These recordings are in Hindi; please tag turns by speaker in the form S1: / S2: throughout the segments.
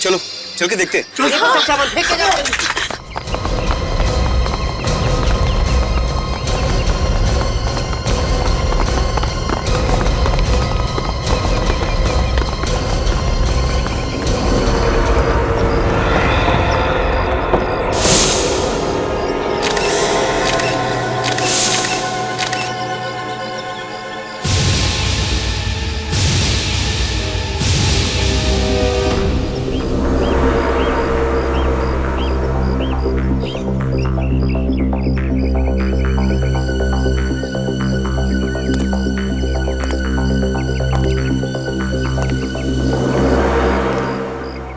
S1: चलो चल के देखते।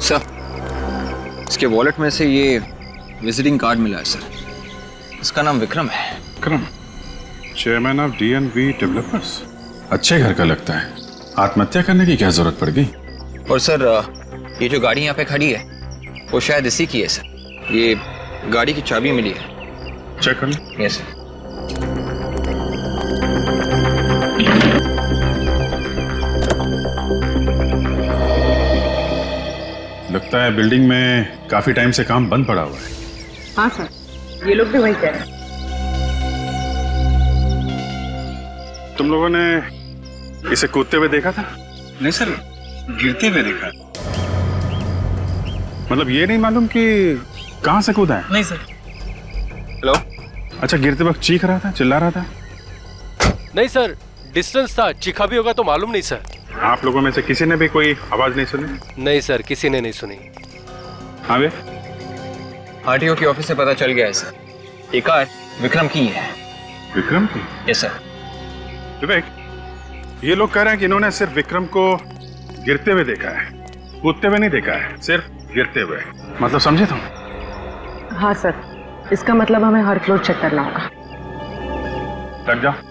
S2: सर, इसके वॉलेट में से ये विजिटिंग कार्ड मिला है सर। इसका नाम विक्रम है।
S3: Vikram, chairman of DNV developers. अच्छे घर का लगता है। आत्महत्या करने की क्या जरूरत पड़ गई?
S2: और सर, ये जो गाड़ी यहाँ पे खड़ी है वो शायद इसी की है सर। ये गाड़ी की चाबी मिली है।
S3: चेक कर लो।
S2: Yes sir.
S3: लगता है बिल्डिंग में काफी टाइम से काम बंद पड़ा हुआ है।
S4: हाँ सर, ये लोग भी वही कह रहे हैं।
S3: तुम लोगों ने इसे कूदते हुए देखा था?
S1: नहीं सर, गिरते हुए देखा।
S3: मतलब ये नहीं मालूम कि कहाँ से कूदा है?
S1: नहीं सर।
S2: हेलो।
S3: अच्छा, गिरते वक्त चीख रहा था, चिल्ला रहा था?
S5: नहीं सर, डिस्टेंस था, चीखा भी होगा तो मालूम नहीं सर।
S3: आप लोगों में से किसी ने भी कोई आवाज नहीं सुनी?
S5: नहीं सर, किसी ने नहीं सुनी।
S3: हाँ वे?
S2: RTO के ऑफिस से पता चल गया है सर। ये कार विक्रम की है।
S3: विक्रम की?
S2: Yes sir.
S3: विवेक, ये लोग कह रहे हैं कि इन्होंने सिर्फ विक्रम को गिरते हुए देखा है, कूदते हुए नहीं देखा है, सिर्फ गिरते हुए। मतलब समझे तुम?
S4: हाँ सर, इसका मतलब हमें हर फ्लोर चेक करना होगा।
S3: लग जाओ।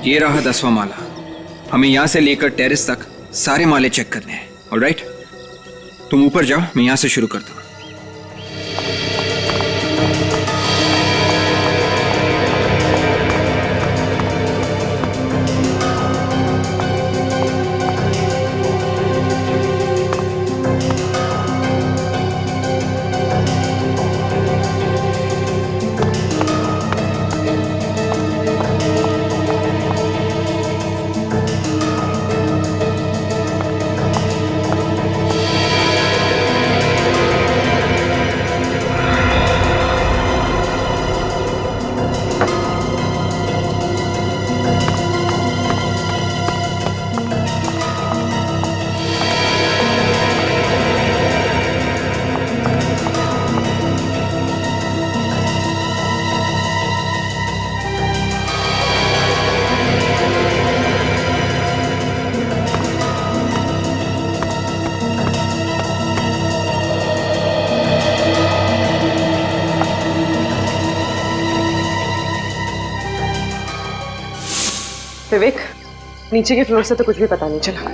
S2: ये रहा 10वां माला। हमें यहाँ से लेकर टेरेस तक सारे माले चेक करने हैं। ऑलराइट, तुम ऊपर जाओ, मैं यहाँ से शुरू करता हूँ।
S4: विवेक, नीचे के फ्लोर से तो कुछ भी पता नहीं चला।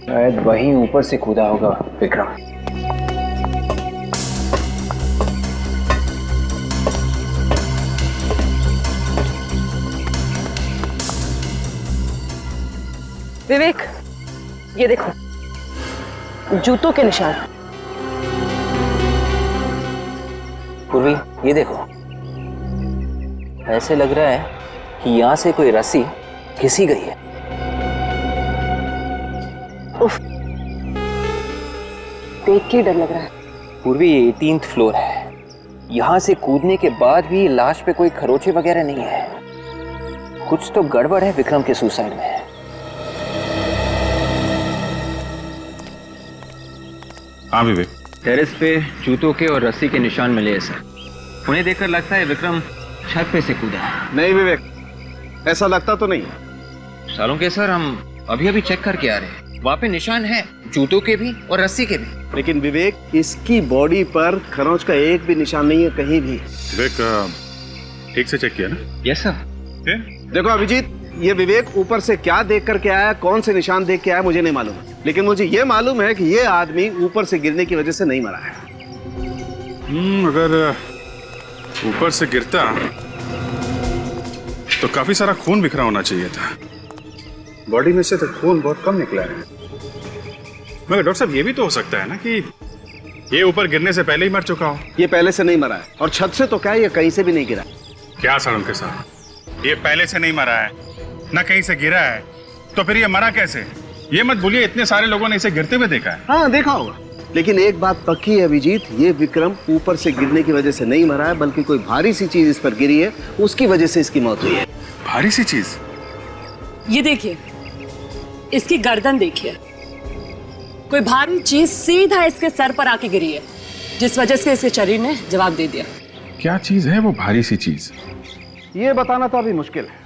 S2: शायद वहीं ऊपर से कूदा होगा विक्रम।
S4: विवेक, ये देखो, जूतों के निशान।
S6: पूर्वी, ये देखो, ऐसे लग रहा है कि यहाँ से कोई रस्सी घिसी गई है।
S4: उफ, देख के डर लग रहा है।
S6: पूर्वी, ये 18th फ्लोर है। यहाँ से कूदने के बाद भी लाश पे कोई खरोचे वगैरह नहीं है। कुछ तो गड़बड़ है विक्रम के सुसाइड में।
S3: हाँ विवेक,
S2: टेरेस पे जूतों के और रस्सी के निशान मिले हैं सर। उन्हें देखकर लगता है विक्रम छत पे से कूदा है।
S1: नहीं विवेक, ऐसा लगता तो नहीं।
S2: सालों के सर, हम अभी अभी चेक करके आ रहे हैं। वहाँ पे निशान है, जूतों के भी और रस्सी के भी।
S1: लेकिन विवेक, इसकी बॉडी पर खरोंच का एक भी निशान नहीं है कहीं भी।
S3: विवेक, ठीक से चेक किया ना?
S2: Yes sir.
S1: देखो अभिजीत, ये विवेक ऊपर से क्या देख करके आया, कौन से निशान देख के आया, मुझे नहीं मालूम, लेकिन मुझे ये मालूम है कि ये आदमी ऊपर से गिरने की वजह से नहीं मरा है।
S3: अगर ऊपर से गिरता तो काफी सारा खून बिखरा होना चाहिए था। बॉडी में से तो खून बहुत कम निकला है। मगर डॉक्टर साहब ये भी तो हो सकता है ना कि ये ऊपर गिरने से पहले ही मर चुका हो।
S1: ये पहले से नहीं मरा है, और छत से तो क्या है, ये कहीं से भी नहीं गिरा।
S3: क्या सर उनके साथ, ये पहले से नहीं मरा है ना कहीं से गिरा है, तो फिर ये मरा कैसे? ये मत भूलिए इतने सारे लोगों ने इसे गिरते हुए देखा है।
S1: हाँ देखा होगा, लेकिन एक बात पक्की है अभिजीत, ये विक्रम ऊपर से गिरने की वजह से नहीं मरा है, बल्कि कोई भारी सी चीज इस पर गिरी है, उसकी वजह से इसकी मौत हुई है।
S3: भारी सी चीज?
S7: ये देखिए, इसकी गर्दन देखिए, कोई भारी चीज सीधा इसके सर पर आके गिरी है, जिस वजह से इसके शरीर ने जवाब दे दिया।
S3: क्या चीज है वो भारी सी चीज?
S1: ये बताना तो अभी मुश्किल है।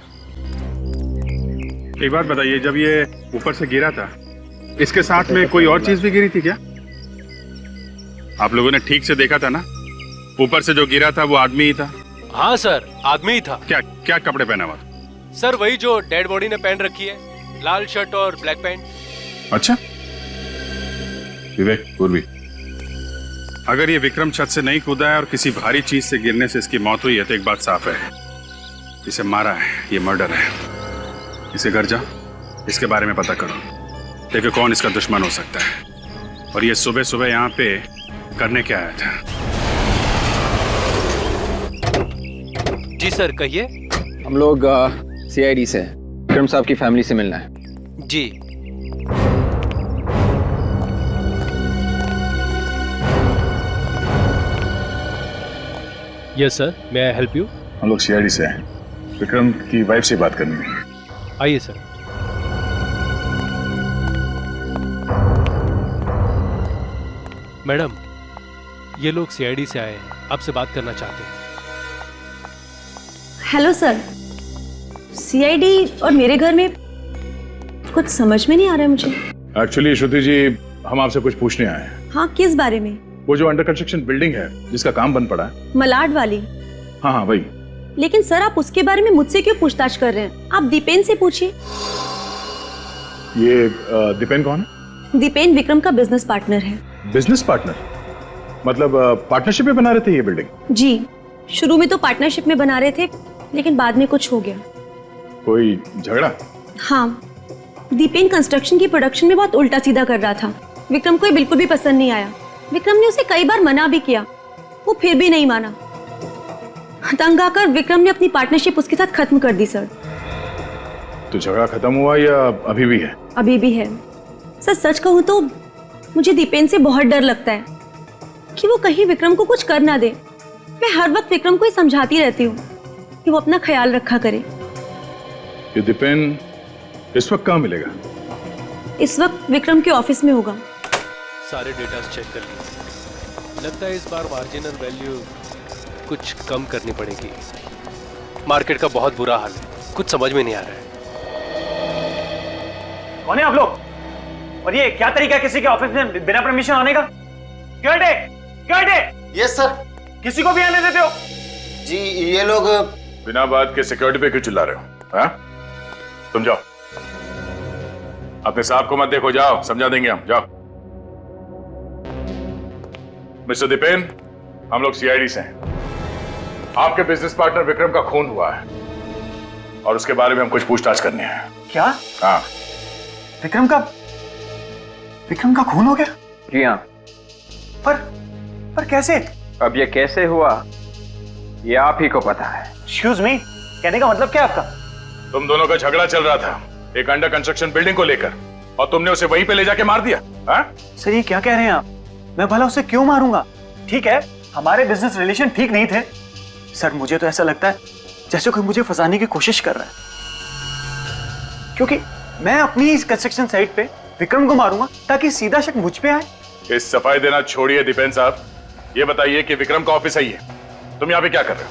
S3: एक बात बताइए, जब ये ऊपर से गिरा था, इसके साथ में कोई और चीज भी गिरी थी क्या? आप लोगों ने ठीक से देखा था ना? ऊपर से जो गिरा था वो आदमी ही था?
S5: हाँ सर, आदमी ही था।
S3: क्या क्या कपड़े पहना हुआ था?
S5: सर वही जो डेड बॉडी ने पहन रखी है, लाल शर्ट और ब्लैक पैंट।
S3: अच्छा विवेक, पूर्वी, अगर ये विक्रम छत से नहीं कूदा है और किसी भारी चीज से गिरने से इसकी मौत हुई है, तो एक बात साफ है, इसे मारा है, ये मर्डर है। इसे घर जा, इसके बारे में पता करो, देखो कौन इसका दुश्मन हो सकता है, और ये सुबह सुबह यहाँ पे करने क्या आया था।
S5: जी सर, कहिए।
S2: हम लोग सीआईडी से विक्रम साहब की फैमिली से मिलना है।
S5: जी। Yes sir, may I help you?
S3: हम लोग सीआईडी से हैं, विक्रम की वाइफ से बात करनी है।
S5: आइए सर। मैडम, ये लोग सीआईडी से आए हैं, आपसे बात करना चाहते हैं।
S8: हेलो सर, सीआईडी और मेरे घर में कुछ समझ में नहीं आ रहा है मुझे।
S9: एक्चुअली श्रुति जी, हम आपसे कुछ पूछने आए हैं।
S8: हाँ, किस बारे में?
S9: वो जो अंडर कंस्ट्रक्शन बिल्डिंग है जिसका काम बन पड़ा है,
S8: मलाड वाली?
S9: हाँ हाँ वही।
S8: लेकिन सर, आप उसके बारे में मुझसे क्यों पूछताछ कर रहे हैं? आप दीपेन से पूछिए।
S9: ये दीपेन कौन है?
S8: दीपेन विक्रम का बिजनेस पार्टनर है।
S9: Business partner? मतलब पार्टनरशिप में बना रहे थे ये बिल्डिंग?
S8: जी, शुरू में तो पार्टनरशिप में बना रहे थे, लेकिन बाद में कुछ हो गया।
S9: कोई झगड़ा?
S8: हाँ, दीपेन कंस्ट्रक्शन की प्रोडक्शन में बहुत उल्टा सीधा कर रहा था। विक्रम को ये बिल्कुल भी पसंद नहीं आया। विक्रम ने उसे कई बार मना भी किया, वो फिर भी नहीं माना। तंग आकर विक्रम ने अपनी पार्टनरशिप उसके साथ खत्म कर दी सर।
S9: तो झगड़ा खत्म हुआ या अभी भी है?
S8: अभी भी है सर। सच कहूँ तो मुझे दीपेन से बहुत डर लगता है कि वो कहीं विक्रम को कुछ कर ना दे। मैं हर वक्त विक्रम को ही समझाती रहती हूँ कि वो अपना ख्याल रखा करे।
S9: ये दीपेन इस वक्त कहाँ मिलेगा?
S8: इस वक्त विक्रम के ऑफिस में होगा।
S5: सारे डेटा चेक कर लिए, लगता है इस बार मार्जिनल वैल्यू कुछ कम करनी पड़ेगी। मार्केट का बहुत बुरा हाल है, कुछ समझ में नहीं आ रहा है।
S10: कौन है आप लोग? और ये क्या तरीका है किसी के ऑफिस में बिना परमिशन आने का?
S1: Yes sir.
S10: किसी को भी आने देते हो?
S1: जी, ये लोग
S9: बिना बात के सिक्योरिटी पे क्यों चिल्ला रहे हो? हाँ? तुम जाओ, अपने साहब को मत देखो, जाओ, समझा देंगे हम, जाओ। मिस्टर दीपेन, हम लोग सीआईडी से हैं। आपके बिजनेस पार्टनर विक्रम का खून हुआ है और उसके बारे में हम कुछ पूछताछ करनी है।
S10: क्या?
S9: हाँ।
S10: विक्रम का खून हो गया?
S6: जी हाँ।
S10: पर कैसे?
S6: अब ये कैसे हुआ ये आप ही को पता है।
S10: एक्सक्यूज मी, कहने का मतलब क्या है आपका?
S9: तुम दोनों का झगड़ा चल रहा था एक अंडर कंस्ट्रक्शन बिल्डिंग को लेकर, और तुमने उसे वहीं पे ले जाके मार दिया। हाँ?
S10: सर ये क्या कह रहे हैं आप? मैं भला उसे क्यों मारूंगा? ठीक है, हमारे बिजनेस रिलेशन ठीक नहीं थे। सर मुझे तो ऐसा लगता है जैसे कोई मुझे फंसाने की कोशिश कर रहा है, क्योंकि मैं अपनी इस कंस्ट्रक्शन साइट पे विक्रम को मारूंगा ताकि सीधा शक मुझ पे आए।
S9: इस सफाई देना छोड़िए दीपेन साहब, ये बताइए कि विक्रम का ऑफिस है, तुम यहाँ पे क्या कर रहे हो?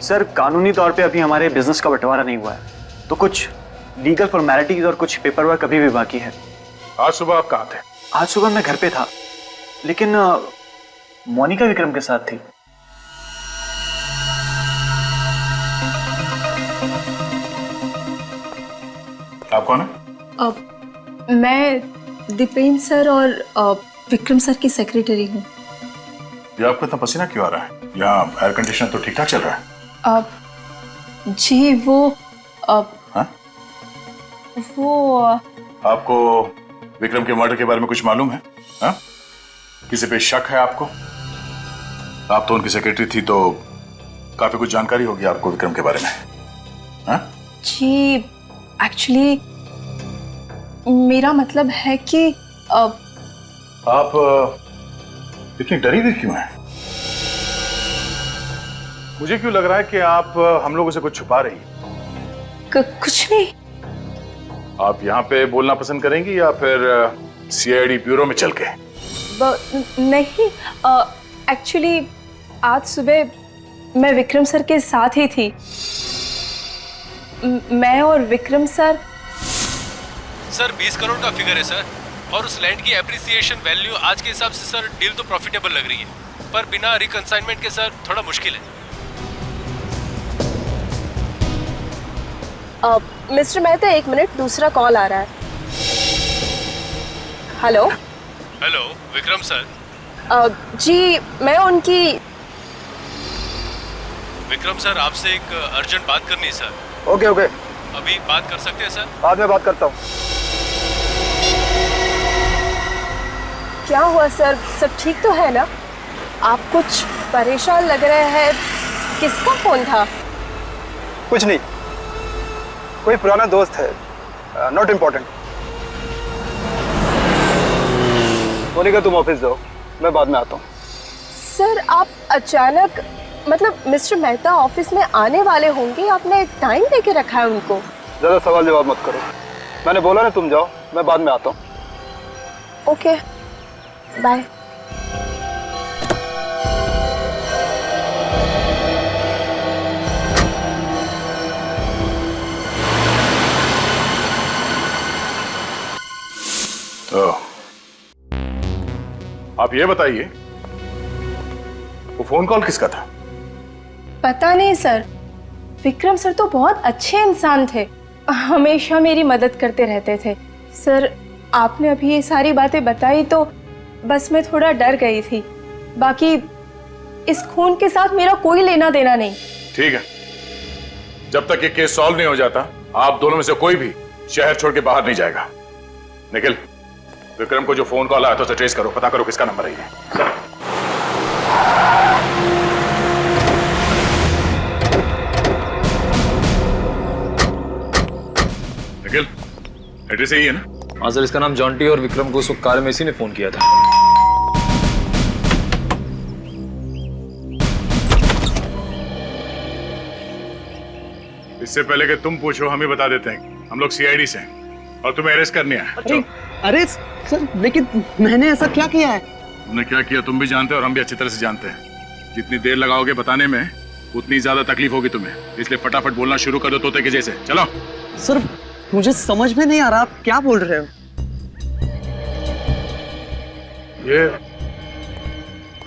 S10: सर कानूनी तौर पे अभी हमारे बिजनेस का बंटवारा नहीं हुआ है, तो कुछ लीगल फॉर्मेलिटीज और कुछ पेपर वर्क अभी भी बाकी है।
S9: आज सुबह आप कहाँ थे?
S10: आज सुबह मैं घर पे था, लेकिन मोनिका विक्रम के साथ थी।
S9: आप कौन है?
S11: मैं दीपेन सर और विक्रम सर की सेक्रेटरी हूँ।
S9: ये आपको इतना पसीना क्यों आ रहा है? यहाँ एयर कंडीशनर तो ठीक ठाक चल रहा है।
S11: जी वो
S9: हाँ?
S11: वो
S9: आपको विक्रम के मर्डर के बारे में कुछ मालूम है? हाँ? किसी पे शक है आपको? आप तो उनकी सेक्रेटरी थी, तो काफी कुछ जानकारी होगी आपको विक्रम के बारे में। हाँ?
S11: जी एक्चुअली मेरा मतलब है कि
S9: आप इतनी डरी हुई क्यों हैं? मुझे क्यों लग रहा है कि आप हम लोगों से कुछ छुपा रही हैं?
S11: कुछ नहीं।
S9: आप यहाँ पे बोलना पसंद करेंगी या फिर सीआईडी ब्यूरो में चल के?
S11: नहीं, एक्चुअली आज सुबह मैं विक्रम सर के साथ ही थी। मैं और विक्रम सर
S5: 20 करोड़ का फिगर है सर, और उस लैंड की एप्रिसिएशन वैल्यू आज के हिसाब से सर डील तो प्रॉफिटेबल लग रही है, पर बिना रिकंसाइनमेंट के सर थोड़ा मुश्किल है।
S11: मिस्टर मेहता, एक मिनट, दूसरा कॉल आ रहा है। Hello
S5: hello Vikram sir.
S11: जी मैं उनकी
S5: विक्रम सर, आपसे एक अर्जेंट बात करनी है सर।
S10: ओके ओके,
S5: अभी बात कर सकते हैं सर?
S10: बाद में बात करता हूँ।
S11: क्या हुआ सर, सब ठीक तो है ना? आप कुछ परेशान लग रहे हैं। किसका फोन था?
S10: कुछ नहीं, कोई पुराना दोस्त है, नॉट इम्पोर्टेंट। मोनिका तुम ऑफिस जाओ, मैं बाद में आता हूँ।
S11: सर आप अचानक, मतलब मिस्टर मेहता ऑफिस में आने वाले होंगे, आपने टाइम देके रखा है उनको।
S10: ज़्यादा सवाल जवाब मत करो, मैंने बोला ना तुम जाओ, मैं बाद में आता हूँ।
S11: Okay bye.
S9: आप ये बताइए, वो फोन कॉल किसका था?
S11: पता नहीं सर, विक्रम सर तो बहुत अच्छे इंसान थे, हमेशा मेरी मदद करते रहते थे। सर आपने अभी ये सारी बातें बताई तो बस मैं थोड़ा डर गई थी, बाकी इस खून के साथ मेरा कोई लेना देना नहीं।
S9: ठीक है, जब तक ये केस सॉल्व नहीं हो जाता आप दोनों में से कोई भी शहर छोड़ के बाहर नहीं जाएगा। निखिल, विक्रम को जो फोन कॉल आया था उसे ट्रेस करो, पता करो किसका नंबर है ये। निखिल, एड्रेस यही है ना?
S12: हाँ सर, इसका नाम जॉन्टी और विक्रम को उस वक्त कार में इसी ने फोन किया था।
S9: इससे पहले कि तुम पूछो हम ही बता देते हैं, हम लोग सीआईडी से हैं और तुम्हें अरेस्ट करने आए।
S1: अरे सर, लेकिन मैंने ऐसा क्या किया है?
S9: तुमने क्या किया तुम भी जानते हो और हम भी अच्छी तरह से जानते हैं। जितनी देर लगाओगे बताने में उतनी ज्यादा तकलीफ होगी तुम्हें, इसलिए फटाफट बोलना शुरू कर दो तोते के जैसे। चलो।
S1: सर मुझे समझ में नहीं आ रहा, आप क्या बोल रहे हो?
S9: ये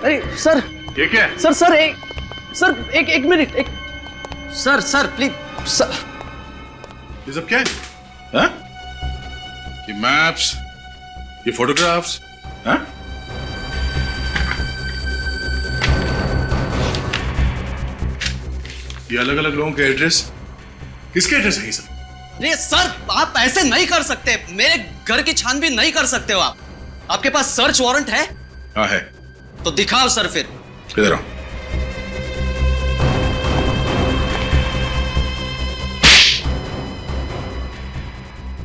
S1: अरे सर,
S9: ये क्या है?
S1: सर एक मिनट, एक सर प्लीज सर।
S9: ये सब क्या है? हाँ? ये मैप्स, ये फोटोग्राफ्स, हाँ? ये अलग अलग लोगों के एड्रेस, किसके एड्रेस है ये सब?
S1: अरे सर, आप ऐसे नहीं कर सकते, मेरे घर की छानबीन नहीं कर सकते हो आप। आपके पास सर्च वारंट है?
S9: हाँ है।
S1: तो दिखाओ सर फिर।
S9: इधर आओ।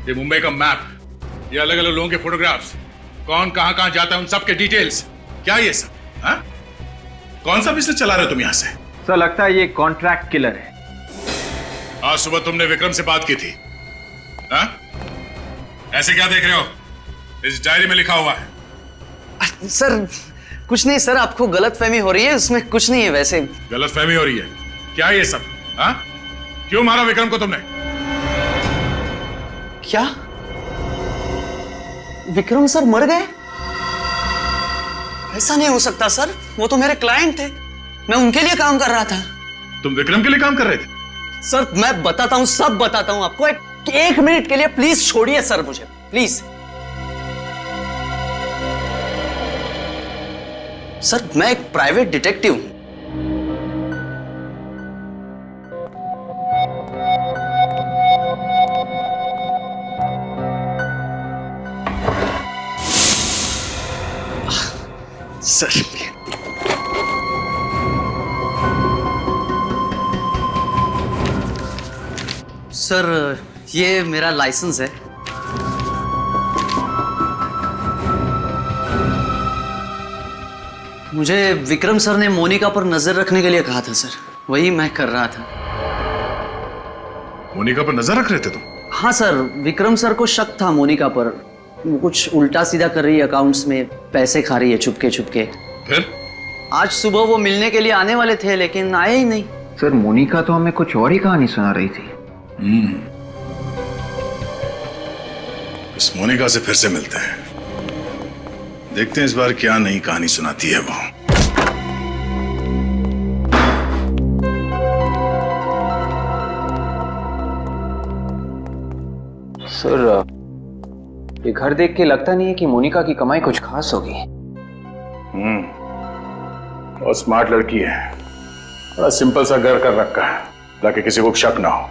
S9: ये मुंबई का मैप, ये अलग अलग लोगों के फोटोग्राफ्स, कौन कहां कहां जाता है उन सब के डिटेल्स, क्या ये सब? हाँ? कौन सा बिजनेस चला रहे हो तुम यहां से?
S12: सर लगता है ये कॉन्ट्रैक्ट किलर है।
S9: आज सुबह तुमने विक्रम से बात की थी, हाँ? ऐसे क्या देख रहे हो? इस डायरी में लिखा हुआ है।
S1: सर कुछ नहीं सर, आपको गलतफहमी हो रही है, उसमें कुछ नहीं है। वैसे
S9: गलतफहमी हो रही है? क्या ये सब? हाँ? क्यों मारा विक्रम को तुमने?
S1: क्या विक्रम सर मर गए? ऐसा नहीं हो सकता सर, वो तो मेरे क्लाइंट थे, मैं उनके लिए काम कर रहा था।
S9: तुम विक्रम के लिए काम कर रहे थे?
S1: सर मैं बताता हूं, सब बताता हूं आपको। एक मिनट के लिए प्लीज छोड़िए सर मुझे, प्लीज। सर मैं एक प्राइवेट डिटेक्टिव हूं। सर
S13: सर ये मेरा लाइसेंस है। मुझे विक्रम सर ने मोनिका पर नजर रखने के लिए कहा था सर, वही मैं कर रहा था।
S9: मोनिका पर नजर रख रहे थे तुम?
S13: हाँ सर, विक्रम सर को शक था मोनिका पर, वो कुछ उल्टा सीधा कर रही है, अकाउंट्स में पैसे खा रही है चुपके चुपके।
S9: फिर
S13: आज सुबह वो मिलने के लिए आने वाले थे लेकिन आए ही नहीं।
S2: सर मोनिका तो हमें कुछ और ही कहानी सुना रही थी।
S9: इस मोनिका से फिर से मिलते हैं, देखते हैं इस बार क्या नई कहानी सुनाती है वो।
S2: सर ये घर देख के लगता नहीं है कि मोनिका की कमाई कुछ खास होगी।
S9: और स्मार्ट लड़की है, बड़ा सिंपल सा घर कर रखा है ताकि किसी को शक ना हो।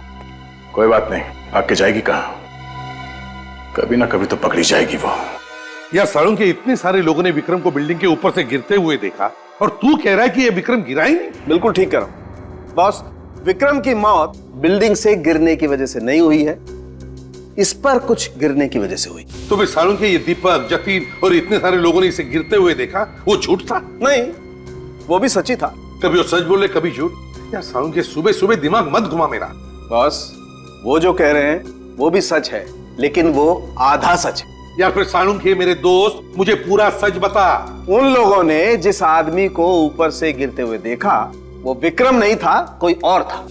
S9: कोई बात नहीं, भाग के जाएगी कहाँ, कभी ना कभी तो पकड़ी जाएगी वो।
S14: यार सारुण के इतने सारे लोगों ने विक्रम को बिल्डिंग के ऊपर से गिरते हुए देखा और तू कह रहा है कि ये विक्रम गिरा ही नहीं?
S1: बिल्कुल ठीक कह रहा हूं बॉस। विक्रम की मौत बिल्डिंग से गिरने की वजह से नहीं हुई है, इस पर कुछ गिरने की वजह से हुई।
S14: तो भी सारुण के ये दीपक, जतीन और इतने सारे लोगों ने इसे गिरते हुए देखा, वो झूठ था?
S1: नहीं, वो भी सच्ची था।
S14: कभी वो सच बोले कभी झूठ। यार सारुण के सुबह सुबह दिमाग मत घुमा मेरा।
S1: बॉस वो जो कह रहे हैं वो भी सच है, लेकिन वो आधा सच है।
S14: यार फिर सारुण के मेरे दोस्त, मुझे पूरा सच बता।
S1: उन लोगों ने जिस आदमी को ऊपर से गिरते हुए देखा वो विक्रम नहीं था, कोई और था।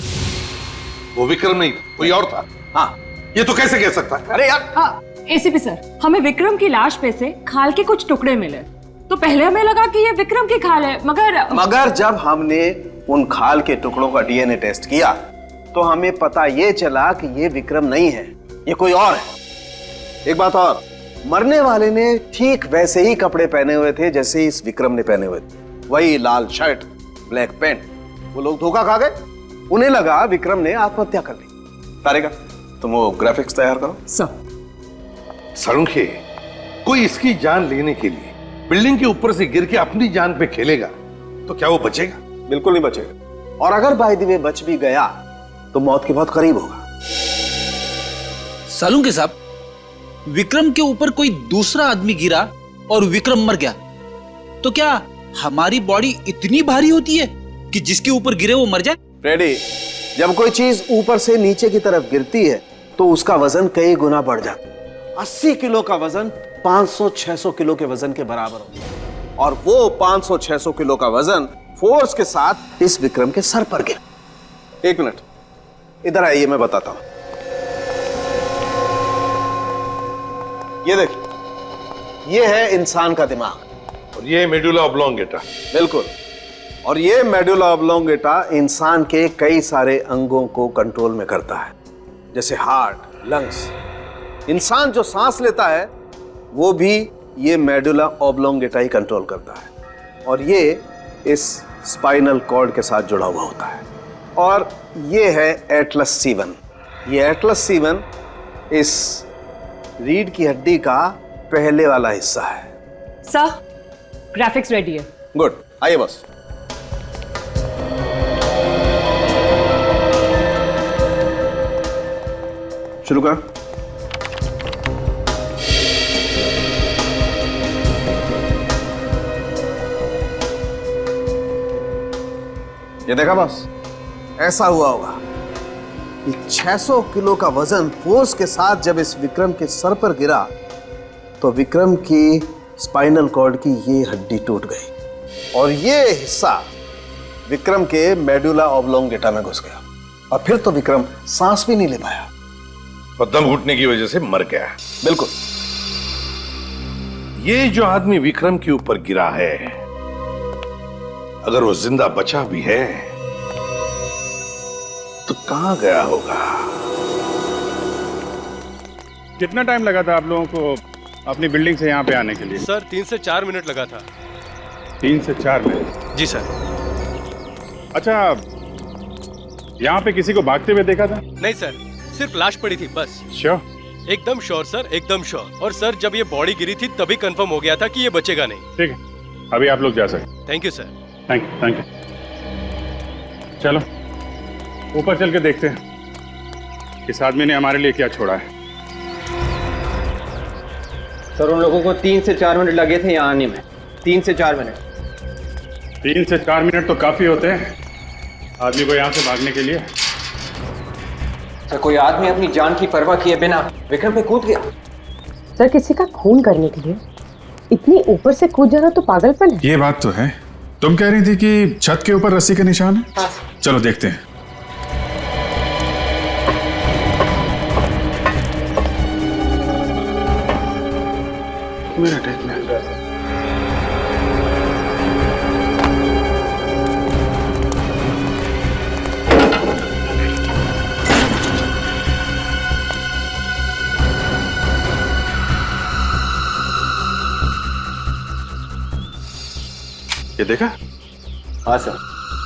S14: वो विक्रम नहीं था, कोई और था?
S1: हाँ।
S14: ये तो कैसे कह सकता है?
S1: अरे यार
S7: हाँ, एसीपी सर, हमें विक्रम की लाश पे से खाल के कुछ टुकड़े मिले, तो पहले हमें लगा कि ये विक्रम की खाल है, मगर
S1: जब हमने उन खाल के टुकड़ों का डीएनए टेस्ट किया तो हमें पता ये चला कि ये विक्रम नहीं है, ये कोई और है। एक बात और, मरने वाले ने ठीक वैसे ही कपड़े पहने हुए थे जैसे इस विक्रम ने पहने हुए थे, वही लाल शर्ट, ब्लैक पैंट। वो लोग धोखा खा गए, उन्हें लगा विक्रम ने आत्महत्या कर ली। तारिका तुम वो ग्राफिक्स तैयार करो।
S14: सारुण के कोई इसकी जान लेने के लिए बिल्डिंग के ऊपर से गिर के अपनी जान पे खेलेगा तो क्या वो बचेगा?
S1: बिल्कुल नहीं बचेगा, और अगर बाय द वे बच भी गया तो मौत के बहुत करीब होगा।
S15: सालुंके साहब, विक्रम के ऊपर कोई दूसरा आदमी गिरा और विक्रम मर गया, तो क्या हमारी बॉडी इतनी भारी होती है कि जिसके ऊपर गिरे वो मर जाए?
S1: फ्रेडी, जब कोई चीज ऊपर से नीचे की तरफ गिरती है तो उसका वजन कई गुना बढ़ जाता है। 80 किलो का वजन 500-600 किलो के वजन के बराबर होता है, और वो 500-600 किलो का वजन फोर्स के साथ इस विक्रम के सर पर गिरा। एक मिनट इधर आइए, मैं बताता हूं। ये देखिए, ये है इंसान का दिमाग
S14: और ये मेडुला ऑब्लोंगेटा।
S1: बिल्कुल, और ये मेडुला ऑब्लोंगेटा इंसान के कई सारे अंगों को कंट्रोल में करता है, जैसे हार्ट, लंग्स। इंसान जो सांस लेता है वो भी ये मेडुला ऑब्लोंगेटा ही कंट्रोल करता है, और ये इस स्पाइनल कॉर्ड के साथ जुड़ा हुआ होता है। और ये है एटलस C1। ये एटलस C1 इस रीढ़ की हड्डी का पहले वाला हिस्सा है।
S7: सर, ग्राफिक्स रेडी है।
S1: गुड, आइए बस। शुरू कर। ये देखा बस, ऐसा हुआ होगा कि 600 किलो का वजन फोर्स के साथ जब इस विक्रम के सर पर गिरा तो विक्रम की स्पाइनल कॉर्ड की ये हड्डी टूट गई, और ये हिस्सा विक्रम के मेडुला ऑब्लोंगेटा में घुस गया, और फिर तो विक्रम सांस भी नहीं ले पाया
S14: और दम घुटने की वजह से मर गया।
S1: बिल्कुल।
S14: ये जो आदमी विक्रम के ऊपर गिरा है, अगर वो जिंदा बचा भी है तो कहां गया होगा?
S3: कितना टाइम लगा था आप लोगों को अपनी बिल्डिंग से यहाँ पे आने के लिए?
S5: सर 3 से 4 मिनट लगा था।
S3: 3 से 4 मिनट।
S5: जी सर।
S3: अच्छा, यहाँ पे किसी को भागते हुए देखा था?
S5: नहीं सर, सिर्फ लाश पड़ी थी बस।
S3: श्योर?
S5: एकदम श्योर सर, एकदम श्योर। और सर जब ये बॉडी गिरी थी तभी कंफर्म हो गया था कि ये बचेगा नहीं।
S3: ठीक है, अभी आप लोग जा सकते।
S5: Thank you sir.
S3: Thank you, thank you. चलो ऊपर चल के देखते हैं इस आदमी ने हमारे लिए क्या छोड़ा है।
S2: सर उन लोगों को 3 से 4 मिनट लगे थे यहाँ आने में। 3 से 4 मिनट।
S3: 3 से 4 मिनट तो काफी होते हैं आदमी को यहाँ से भागने के लिए।
S2: सर कोई आदमी अपनी जान की परवाह किए बिना विक्रम पे कूद गया।
S4: सर किसी का खून करने के लिए इतनी ऊपर से कूद जाना तो पागलपन है।
S3: ये बात तो है। तुम कह रही थी कि छत के ऊपर रस्सी के निशान है?
S4: हाँ।
S3: चलो देखते हैं। एक मिनट। ये देखा?
S2: हाँ सर,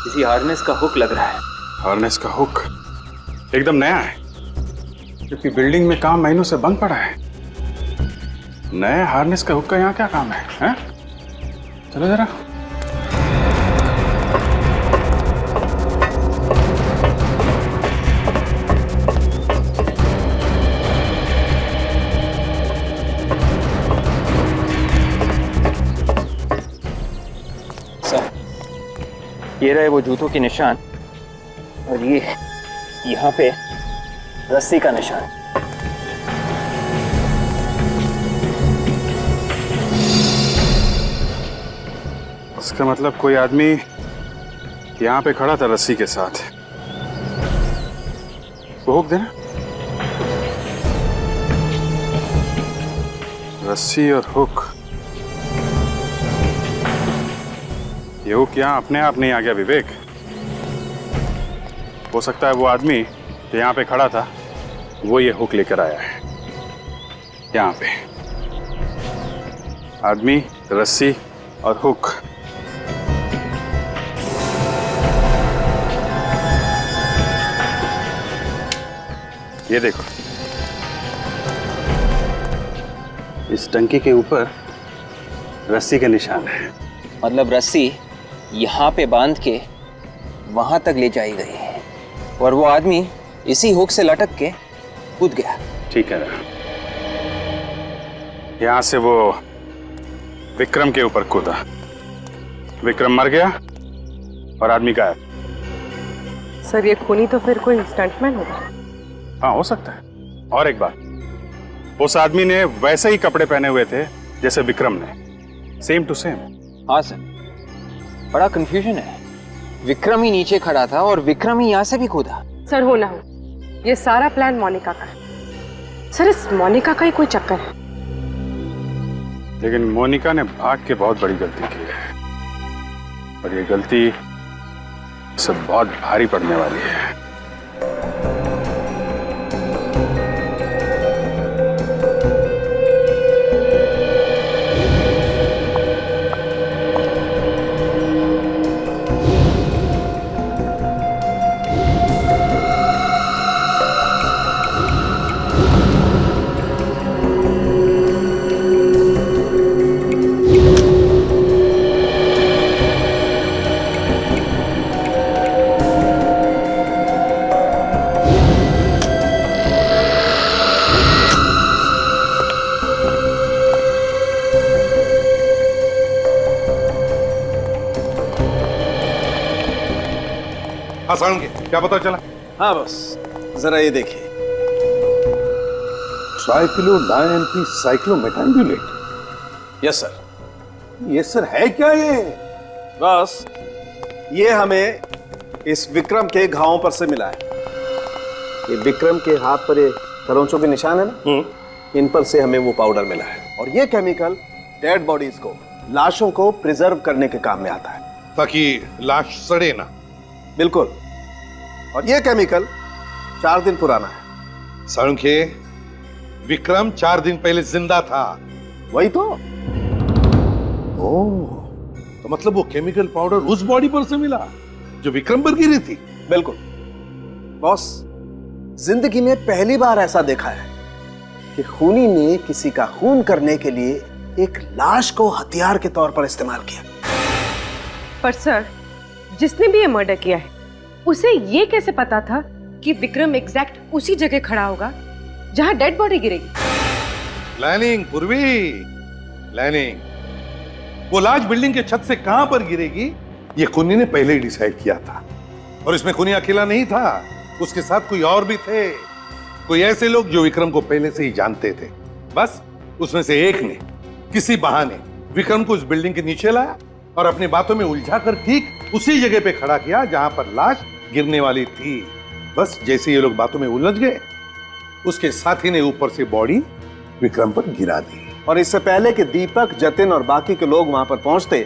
S2: किसी हार्नेस का हुक लग रहा है।
S3: हार्नेस का हुक एकदम नया है, क्योंकि बिल्डिंग में काम महीनों से बंद पड़ा है। नए हार्नेस का हुक का यहाँ क्या काम है, हैं? चलो जरा।
S2: सर ये रहे वो जूतों के निशान और ये यहाँ पे रस्सी का निशान।
S3: इसका मतलब कोई आदमी यहाँ पे खड़ा था रस्सी के साथ। वो हुक देना। रस्सी और हुक। ये हुक यहाँ अपने आप नहीं आ गया विवेक। हो सकता है वो आदमी जो यहाँ पे खड़ा था वो ये हुक लेकर आया है। यहाँ पे आदमी, रस्सी और हुक। ये देखो, इस टंकी के ऊपर रस्सी के निशान है।
S6: मतलब रस्सी यहाँ पे बांध के वहां तक ले जाई गई और वो आदमी इसी हुक से लटक के कूद गया।
S3: ठीक है, यहां से वो विक्रम के ऊपर कूदा। विक्रम मर गया और आदमी गायब।
S4: सर ये खूनी तो फिर कोई स्टंटमैन होगा।
S3: हाँ हो सकता है। और एक बात, उस आदमी ने वैसे ही कपड़े पहने हुए थे जैसे विक्रम ने, सेम टू सेम।
S6: हाँ सर, बड़ा कंफ्यूजन है। विक्रम ही नीचे खड़ा था और विक्रम ही यहाँ से भी कूदा।
S4: सर हो ना हो, ये सारा प्लान मोनिका का है। सर इस मोनिका का ही कोई चक्कर है।
S3: लेकिन मोनिका ने भाग के बहुत बड़ी गलती की है और ये गलती सब बहुत भारी पड़ने वाली है।
S14: क्या पता चला?
S1: हाँ बस जरा ये देखिए,
S14: ट्राइक्लोडायन साइक्लोमेथैम्बुलेट।
S1: Yes sir.
S14: ये सर है क्या ये?
S1: बस ये हमें इस विक्रम के घावों पर से मिला है। ये विक्रम के हाथ पर ये खरोंचों के निशान है ना, इन पर से हमें वो पाउडर मिला है। और ये केमिकल डेड बॉडीज को, लाशों को प्रिजर्व करने के काम में आता है,
S14: ताकि लाश सड़े ना।
S1: बिल्कुल। और ये केमिकल 4 दिन पुराना है।
S14: सारुंखे, विक्रम 4 दिन पहले जिंदा था।
S1: वही तो।
S14: ओह, तो मतलब वो केमिकल पाउडर उस बॉडी पर से मिला जो विक्रम पर गिरी थी?
S1: बिल्कुल बॉस, जिंदगी में पहली बार ऐसा देखा है कि खूनी ने किसी का खून करने के लिए एक लाश को हथियार के तौर पर इस्तेमाल किया।
S4: पर सर, जिसने भी ये मर्डर किया है उसे ये कैसे पता था कि विक्रम एग्जैक्ट उसी जगह खड़ा होगा जहां डेड बॉडी गिरेगी?
S14: प्लानिंग पूर्वी, प्लानिंग। वो लाश बिल्डिंग के छत से कहां पर गिरेगी ये खूनी ने पहले ही डिसाइड किया था। और इसमें खूनी अकेला नहीं था, उसके साथ कोई और भी थे, कोई ऐसे लोग जो विक्रम को पहले से ही जानते थे। बस उसमें से एक ने किसी बहाने विक्रम को उस बिल्डिंग के नीचे लाया और अपनी बातों में उलझाकर ठीक उसी जगह पे खड़ा किया जहां पर लाश गिरने वाली थी। बस जैसे ये लोग बातों में उलझ गए, उसके साथी ने ऊपर से बॉडी विक्रम पर गिरा दी।
S1: और इससे पहले कि दीपक, जतिन और बाकी के लोग वहां पर पहुंचते,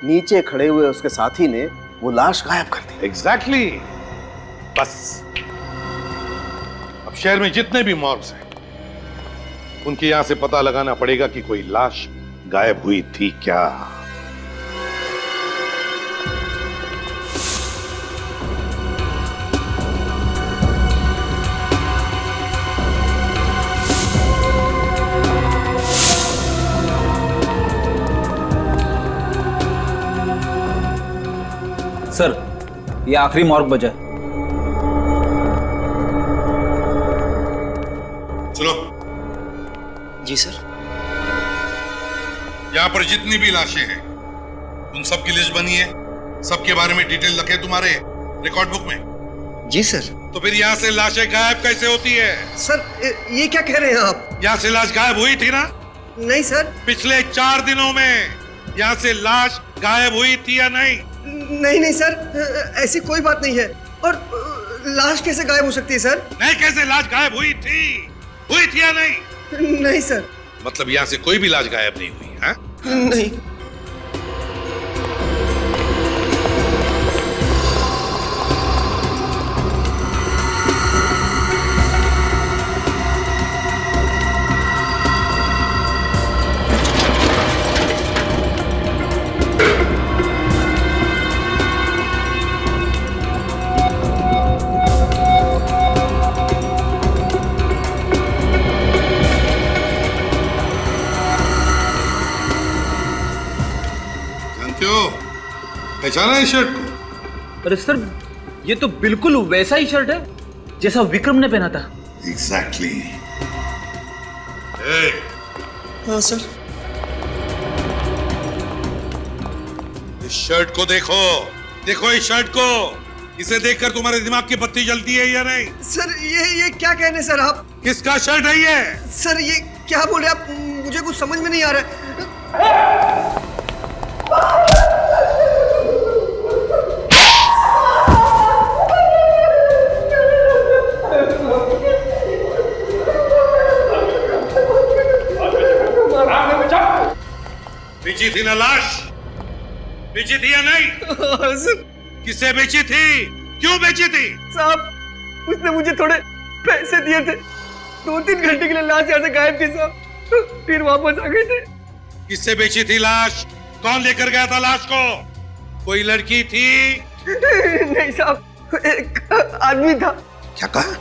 S1: नीचे खड़े हुए उसके साथी ने वो लाश गायब कर दी।
S14: एग्जैक्टली। बस अब शहर में जितने भी मॉर्ग्स हैं उनके यहां से पता लगाना पड़ेगा कि कोई लाश गायब हुई थी क्या।
S15: सर, ये आखिरी मॉर्ग बजा है।
S14: सुनो।
S13: जी सर।
S14: यहाँ पर जितनी भी लाशें हैं उन सब की लिस्ट बनी है, सबके बारे में डिटेल रखे तुम्हारे रिकॉर्ड बुक में?
S13: जी सर।
S14: तो फिर यहाँ से लाशें गायब कैसे होती है?
S13: सर ये क्या कह रहे हैं आप?
S14: यहाँ से लाश गायब हुई थी ना?
S13: नहीं सर।
S14: पिछले 4 दिनों में यहाँ से लाश गायब हुई थी या नहीं?
S13: नहीं सर, ऐसी कोई बात नहीं है। और लाश कैसे गायब हो सकती है सर?
S14: नहीं, कैसे लाश गायब हुई थी या नहीं?
S13: नहीं सर।
S14: मतलब यहाँ से कोई भी लाश गायब नहीं हुई है?
S13: नहीं।
S14: पहचाना इस शर्ट को?
S15: अरे सर, ये तो बिल्कुल वैसा ही शर्ट है जैसा विक्रम ने पहना था।
S14: एग्जैक्टली।
S13: हाँ सर।
S14: इस शर्ट को देखो, देखो इस शर्ट को। इसे देखकर तुम्हारे दिमाग की बत्ती जलती है या नहीं?
S13: सर ये क्या कह रहे हैं सर आप?
S14: किसका शर्ट है ये?
S13: सर ये क्या बोले आप? मुझे कुछ समझ में नहीं आ रहा है।
S14: बेची थी ना लाश? बेची थी या नहीं?
S13: सर।
S14: किसे बेची थी? क्यों बेची थी?
S13: साहब, उसने मुझे थोड़े पैसे दिए थे। 2-3 घंटे के लिए लाश यहाँ से गायब थी साहब, फिर वापस आ गए थे।
S14: किससे बेची थी लाश? कौन लेकर गया था लाश को? कोई लड़की थी?
S13: नहीं साहब, एक आदमी था।
S14: क्या कहा?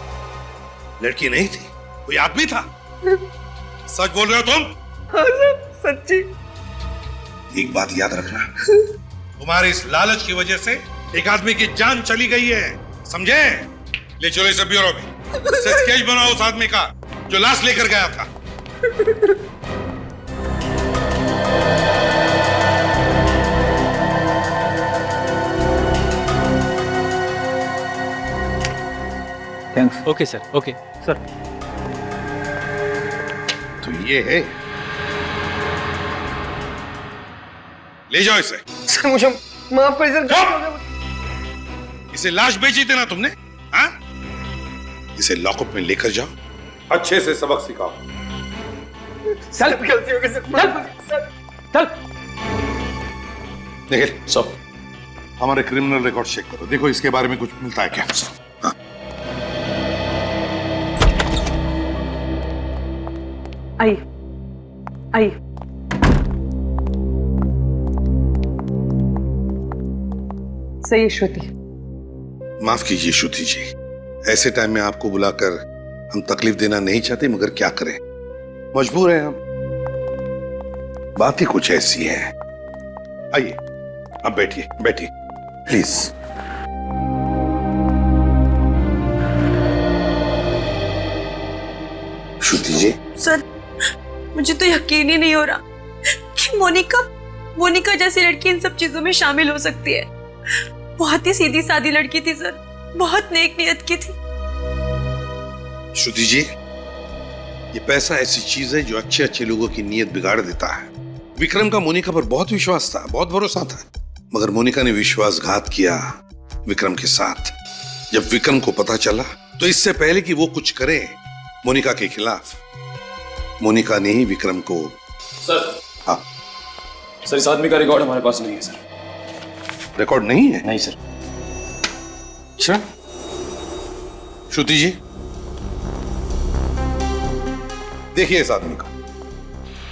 S14: लड़की नहीं थी, कोई आदमी था? सच बोल रहे हो तुम?
S13: हाँ साहब, सच्ची।
S14: एक बात याद रखना, तुम्हारे इस लालच की वजह से एक आदमी की जान चली गई है, समझे? ले चलो इसे ब्यूरो में, इससे स्केच बनाओ उस आदमी का जो लाश लेकर गया था।
S15: Thanks.
S5: Okay sir, okay
S15: sir.
S14: तो ये है, ले जाओ इसे।
S13: सर मुझे माफ कर सर।
S14: इसे लाश बेची थी ना तुमने? हाँ? इसे लॉकअप में लेकर जाओ, अच्छे से सबक सिखाओ।
S13: चल, गलती हो गई सर।
S15: चल।
S14: देखिए सब, हमारे क्रिमिनल रिकॉर्ड चेक करो, देखो इसके बारे में कुछ मिलता है क्या? हाँ?
S4: आई सर ये श्रुति।
S14: माफ कीजिए श्रुति जी, ऐसे टाइम में आपको बुलाकर हम तकलीफ देना नहीं चाहते, मगर क्या करें, मजबूर हैं हम। बातें कुछ ऐसी हैं। आइए अब बैठिए बैठिए प्लीज। Shruti ji.
S8: सर मुझे तो यकीन ही नहीं हो रहा कि मोनिका जैसी लड़की इन सब चीजों में शामिल हो सकती है। बहुत ही सीधी सादी लड़की थी सर, बहुत नेक नियत की थी।
S14: श्रुति जी, ये पैसा ऐसी चीज है जो अच्छे अच्छे लोगों की नीयत बिगाड़ देता है। विक्रम का मोनिका पर बहुत विश्वास था, बहुत भरोसा था, मगर मोनिका ने विश्वासघात किया विक्रम के साथ। जब विक्रम को पता चला तो इससे पहले कि वो कुछ करे मोनिका के खिलाफ, मोनिका ने ही विक्रम को।
S12: सर।
S14: हाँ
S12: सर, इस आदमी का रिकॉर्ड हमारे पास नहीं है सर।
S14: रिकॉर्ड नहीं है?
S12: नहीं सर।
S14: अच्छा श्रुति जी, देखिए इस आदमी को।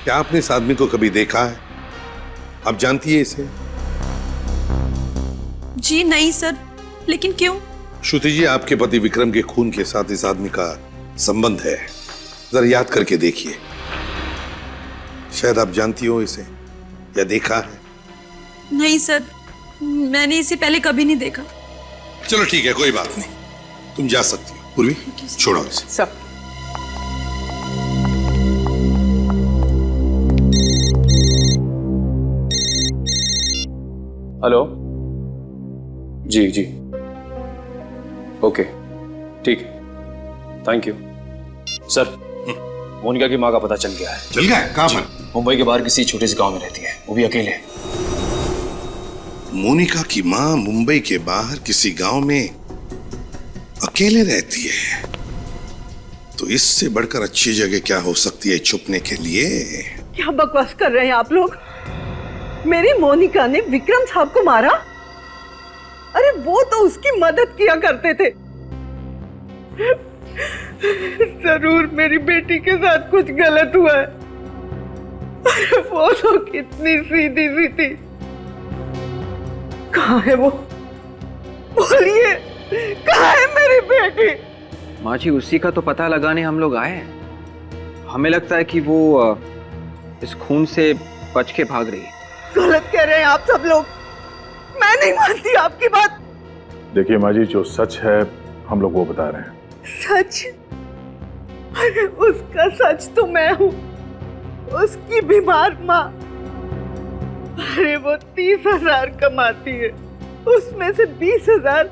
S14: क्या आपने इस आदमी को कभी देखा है? आप जानती है इसे?
S8: जी नहीं सर, लेकिन क्यों?
S14: श्रुति जी, आपके पति विक्रम के खून के साथ इस आदमी का संबंध है। जरा याद करके देखिए, शायद आप जानती हो इसे या देखा है।
S8: नहीं सर, मैंने इसे पहले कभी नहीं देखा।
S14: चलो ठीक है, कोई बात नहीं, तुम जा सकती हो। पूर्वी छोड़ो इसे।
S4: सब
S12: हेलो जी जी, ओके ठीक है, थैंक यू सर। मोनिका की माँ का पता चल गया है।
S14: चल गया है? कहाँ पर?
S12: मुंबई के बाहर किसी छोटे से गांव में रहती है, वो भी अकेले।
S14: मोनिका की माँ मुंबई के बाहर किसी गांव में अकेले रहती है, तो इससे बढ़कर अच्छी जगह क्या हो सकती है छुपने के लिए?
S16: क्या बकवास कर रहे हैं आप लोग? मेरी मोनिका ने विक्रम साहब को मारा? अरे वो तो उसकी मदद किया करते थे। जरूर मेरी बेटी के साथ कुछ गलत हुआ है। अरे वो तो कितनी सीधी सी थी। कहाँ है वो? बोलिए, कहाँ है मेरी बेटी?
S6: माँ जी, उसी का तो पता लगाने हम लोग आए हैं। हमें लगता है कि वो इस खून से बच के भाग रही है।
S16: गलत कह रहे हैं आप सब लोग, मैं नहीं मानती आपकी बात।
S9: देखिए माँ जी, जो सच है हम लोग वो बता रहे हैं।
S16: सच? अरे उसका सच तो मैं हूँ, उसकी बीमार माँ। अरे वो 30,000 कमाती है, उसमें से 20,000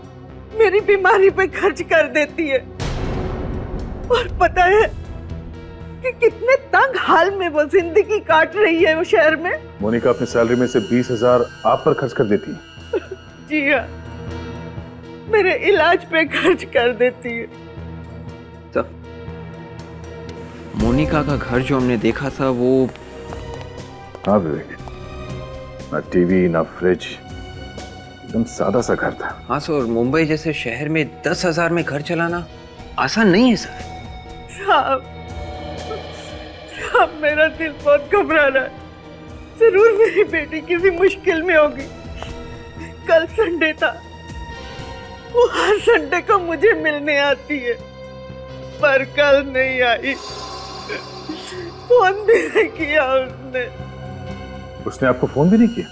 S16: मेरी बीमारी पे खर्च कर देती है। और पता है कि कितने तंग हाल में वो जिंदगी काट रही है वो शहर में।
S9: मोनिका अपनी सैलरी में से 20,000 आप पर खर्च कर देती है?
S16: जी हाँ, मेरे इलाज पे खर्च कर देती है।
S6: तो मोनिका का घर जो हमने देखा था वो।
S9: हाँ विवेक, ना टीवी ना फ्रिज, एकदम सादा सा घर था।
S6: हाँ सर, मुंबई जैसे शहर में 10,000 में घर चलाना आसान नहीं है सर।
S16: साहब, मेरा दिल बहुत घबरा रहा है। जरूर मेरी बेटी किसी मुश्किल में होगी। कल संडे था, वो हर संडे को मुझे मिलने आती है, पर कल नहीं आई। फोन भी नहीं किया उसने।
S9: उसने आपको फोन भी नहीं किया?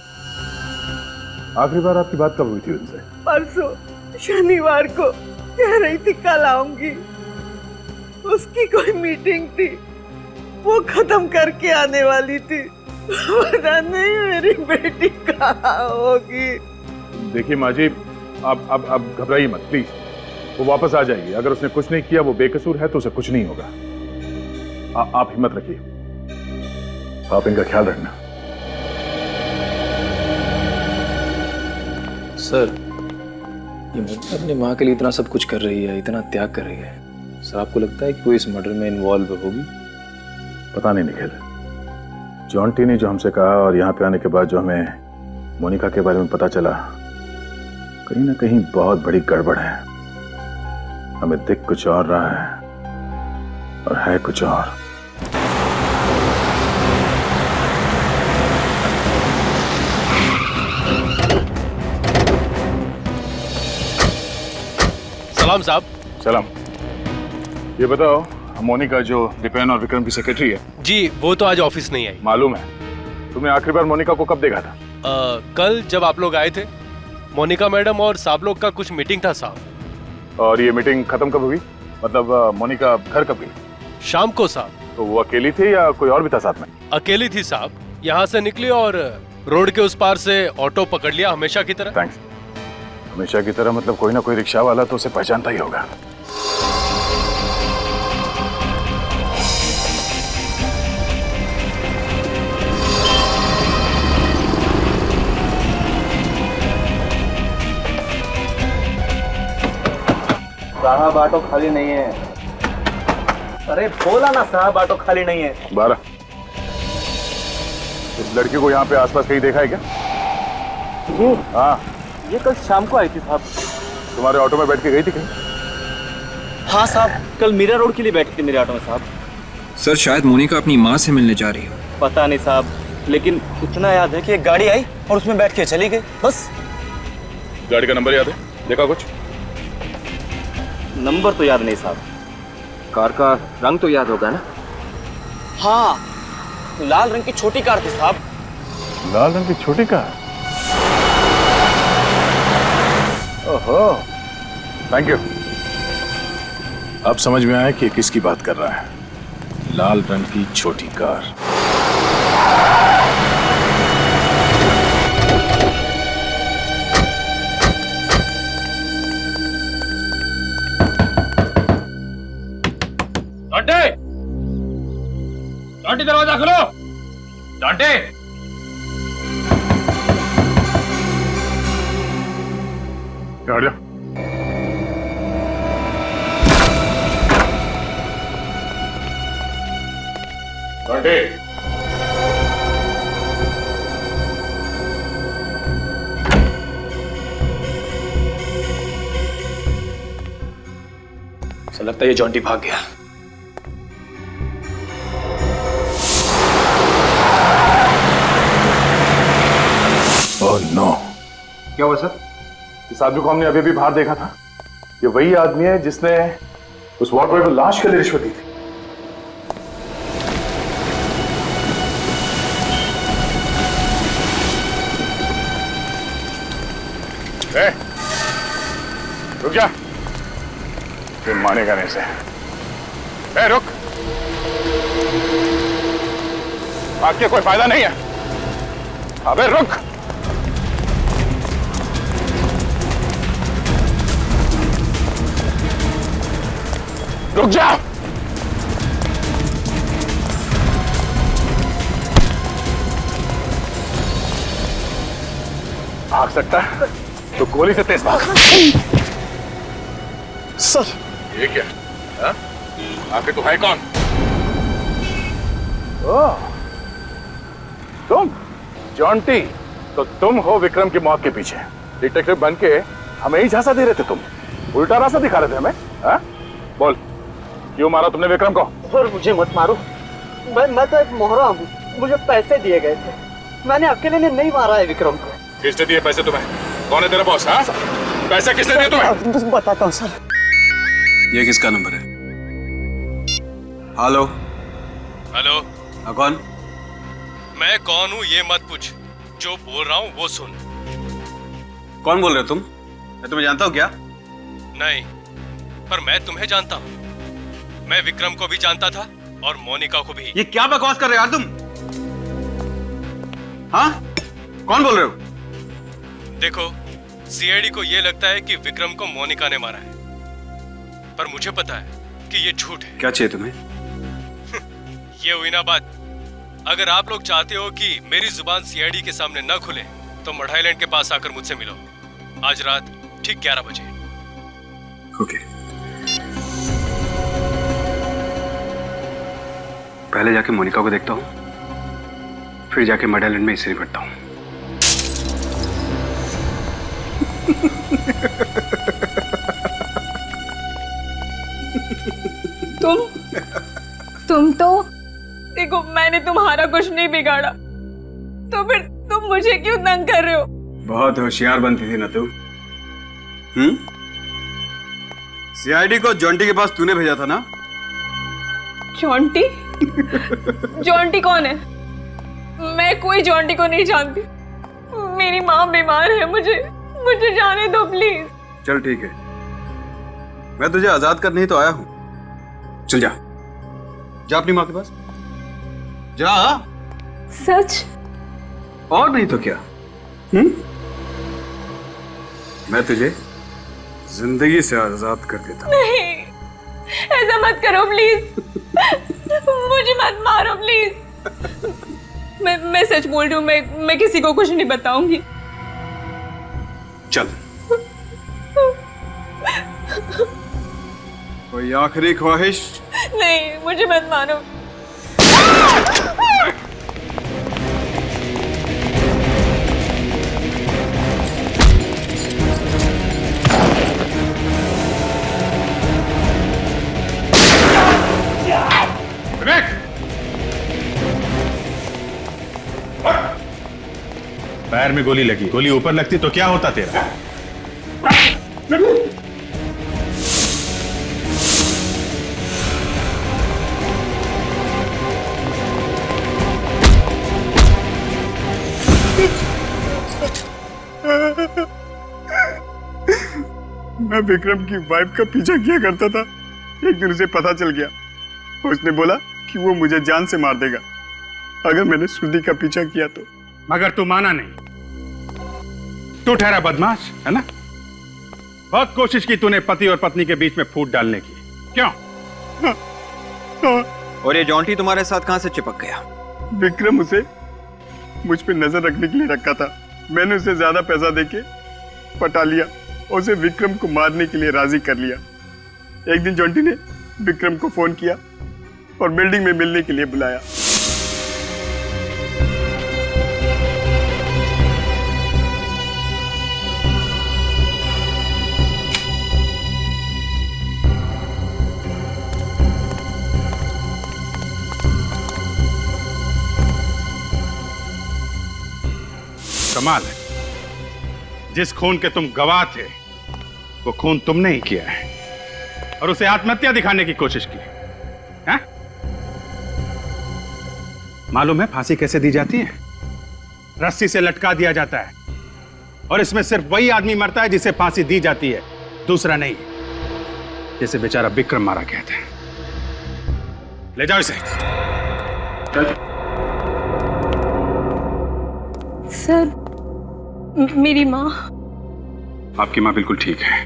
S9: आखिरी बार आपकी बात कब हुई थी उनसे?
S16: परसों शनिवार को, कह रही थी कल आऊंगी। उसकी कोई मीटिंग थी, वो खत्म करके आने वाली थी। पता नहीं मेरी बेटी कहाँ होगी।
S9: देखिए माँ जी, आप घबराइए मत प्लीज, वो वापस आ जाएगी। अगर उसने कुछ नहीं किया, वो बेकसूर है, तो उसे कुछ नहीं होगा। आप हिम्मत रखिए, आप इनका ख्याल रखना।
S12: सर, ये मोनिका अपनी माँ के लिए इतना सब कुछ कर रही है, इतना त्याग कर रही है। सर, आपको लगता है कि वो इस मर्डर में इन्वॉल्व होगी?
S9: पता नहीं निखिल, जॉन्टी ने जो हमसे कहा और यहाँ पे आने के बाद जो हमें मोनिका के बारे में पता चला, कहीं ना कहीं बहुत बड़ी गड़बड़ है। हमें दिख कुछ और रहा है और है कुछ और।
S5: सलाम साहब।
S9: सलाम। ये बताओ, मोनिका जो दीपेन और विक्रम की सेक्रेटरी है,
S5: जी वो तो आज ऑफिस नहीं आई।
S9: मालूम है। तुमने आखिरी बार मोनिका को कब देखा था?
S5: कल जब आप लोग आए थे। मोनिका मैडम और साहब लोग का कुछ मीटिंग था साहब।
S9: और ये मीटिंग खत्म कब हुई? मतलब मोनिका घर कब गई?
S5: शाम को साहब।
S9: तो वो अकेली थी या कोई और भी था साथ में?
S5: अकेली थी साहब। यहाँ से निकली और रोड के उस पार से ऑटो पकड़ लिया हमेशा की तरह।
S9: थैंक्स। हमेशा की तरह मतलब कोई ना कोई रिक्शा वाला तो उसे पहचानता ही होगा।
S10: साहब ऑटो खाली नहीं है। अरे बोला ना साहब ऑटो खाली नहीं है।
S9: 12। इस लड़की को यहाँ पे आसपास कहीं देखा है क्या?
S10: ये
S9: हाँ,
S10: ये कल शाम को आई थी साहब।
S9: तुम्हारे ऑटो में बैठ के गई थी कहीं?
S10: हाँ साहब, कल मीरा रोड के लिए बैठी थी मेरे ऑटो में साहब।
S2: सर शायद मोनिका अपनी माँ से मिलने जा रही हो।
S10: पता नहीं साहब, लेकिन इतना याद है कि एक गाड़ी आई और उसमें बैठ के चली गई, बस।
S9: गाड़ी का नंबर याद है? देखा कुछ?
S10: नंबर तो याद नहीं साहब।
S2: कार का रंग तो याद होगा ना?
S10: हाँ, लाल रंग की छोटी कार थी साहब।
S9: लाल रंग की छोटी कार? ओहो, थैंक यू। अब समझ में आया कि किसकी बात कर रहा है। लाल रंग की छोटी कार।
S12: डांटे! डांटे दरवाजा खोलो! डांटे!
S9: हट जा। डांटे!
S12: ऐसा लगता है ये जॉन्टी भाग गया।
S9: Oh no.
S12: क्या हुआ सर?
S9: इस आदमी को हमने अभी भी बाहर देखा था। ये वही आदमी है जिसने उस वार्ड बॉय को लाश के लिए रिश्वत दी थी। रुक जा, फिर मानेगा नहीं से। रुक, भाग के कोई फायदा नहीं है। अबे रुक। रुक जा। भाग सकता है तो गोली से तेज भाग।
S10: सर
S9: ये क्या? आखिर तुम है कौन? ओह, तुम जॉन्टी? तो तुम हो विक्रम की मौत के पीछे। डिटेक्टिव बन के हमें ही झांसा दे रहे थे तुम। उल्टा रास्ता दिखा रहे थे हमें। हा? बोल, क्यों मारा तुमने विक्रम को?
S10: सर मुझे मत मारो। मैं तो एक मोहरा हूँ, मुझे पैसे दिए गए थे। मैंने अकेले ने नहीं मारा है विक्रम को।
S9: किसने दिए पैसे तुम्हें? कौन है तेरा बॉस? हाँ? पैसे किसने दिए तुम्हें?
S10: बताता हूँ सर।
S15: ये किसका नंबर है? हेलो।
S5: हेलो।
S15: हाँ, कौन?
S5: मैं कौन हूँ ये मत पूछ, जो बोल रहा हूँ वो सुन।
S15: कौन बोल रहे हो तुम? मैं तुम्हें जानता हूँ क्या?
S5: नहीं, पर मैं तुम्हें जानता हूँ। मैं विक्रम को भी जानता था और मोनिका को भी।
S15: ये क्या बकवास कर रहे हो यार तुम? हाँ? कौन बोल रहे हो?
S5: देखो, सीआईडी को ये लगता है कि विक्रम को मोनिका ने मारा है, पर मुझे पता है कि ये झूठ है।
S15: क्या चाहिए तुम्हें?
S5: ये हुई ना बात। अगर आप लोग चाहते हो कि मेरी जुबान सीआईडी के सामने न खुले, तो मढ़ आइलैंड के पास आकर मुझसे मिलो आज रात ठीक 11 बजे।
S15: ओके। पहले जाके मोनिका को देखता हूँ, फिर जाके मढ़ आइलैंड में इससे निपटता हूँ।
S11: तुम तो देखो, मैंने तुम्हारा कुछ नहीं बिगाड़ा, तो फिर तुम मुझे क्यों तंग कर रहे हो?
S15: बहुत होशियार बनती थी ना तू।
S3: सीआईडी को जॉन्टी के पास तूने भेजा था ना?
S11: जॉन्टी? जॉन्टी कौन है? मैं कोई जॉन्टी को नहीं जानती। मेरी माँ बीमार है, मुझे जाने दो प्लीज।
S3: चल ठीक है, मैं तुझे आजाद करने ही तो आया हूं। चल जा, जा अपनी माँ के पास जा।
S11: सच?
S3: और नहीं तो क्या? मैं तुझे जिंदगी से आजाद कर देता हूं।
S11: नहीं, ऐसा मत करो प्लीज। मुझे मत मारो प्लीज। मैं सच बोल रही हूँ, मैं किसी को कुछ नहीं बताऊंगी।
S3: चल, कोई आखिरी ख्वाहिश?
S11: नहीं, मुझे मत मारो।
S3: पैर में गोली लगी, गोली ऊपर लगती तो क्या होता तेरा?
S17: मैं विक्रम की वाइफ का पीछा किया करता था। एक दिन उसे पता चल गया, उसने बोला कि वो मुझे जान से मार देगा अगर मैंने श्रुति का पीछा किया तो।
S3: मगर तू माना नहीं, तू ठहरा बदमाश है ना? बहुत कोशिश की तूने पति और पत्नी के बीच में फूट डालने की, क्यों?
S2: और ये जॉन्टी तुम्हारे साथ कहां से चिपक गया?
S17: विक्रम उसे मुझ पे नजर रखने के लिए रखा था। मैंने उसे ज्यादा पैसा देके पटा लिया और उसे विक्रम को मारने के लिए राजी कर लिया। एक दिन जॉन्टी ने विक्रम को फोन किया और बिल्डिंग में मिलने के लिए बुलाया।
S3: कमाल है, जिस खून के तुम गवाह थे वो खून तुमने ही किया है और उसे आत्महत्या दिखाने की कोशिश की है? मालूम है फांसी कैसे दी जाती है? रस्सी से लटका दिया जाता है और इसमें सिर्फ वही आदमी मरता है जिसे फांसी दी जाती है, दूसरा नहीं। जैसे बेचारा विक्रम मारा गया था। ले जाओ इसे।
S11: सर, मेरी माँ?
S3: आपकी माँ बिल्कुल ठीक है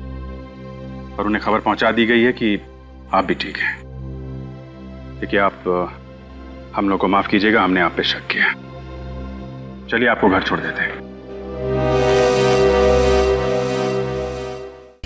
S3: और उन्हें खबर पहुंचा दी गई है कि आप भी ठीक हैं। देखिए, आप हम लोग को माफ कीजिएगा, हमने आप पे शक किया। चलिए आपको घर छोड़ देते हैं।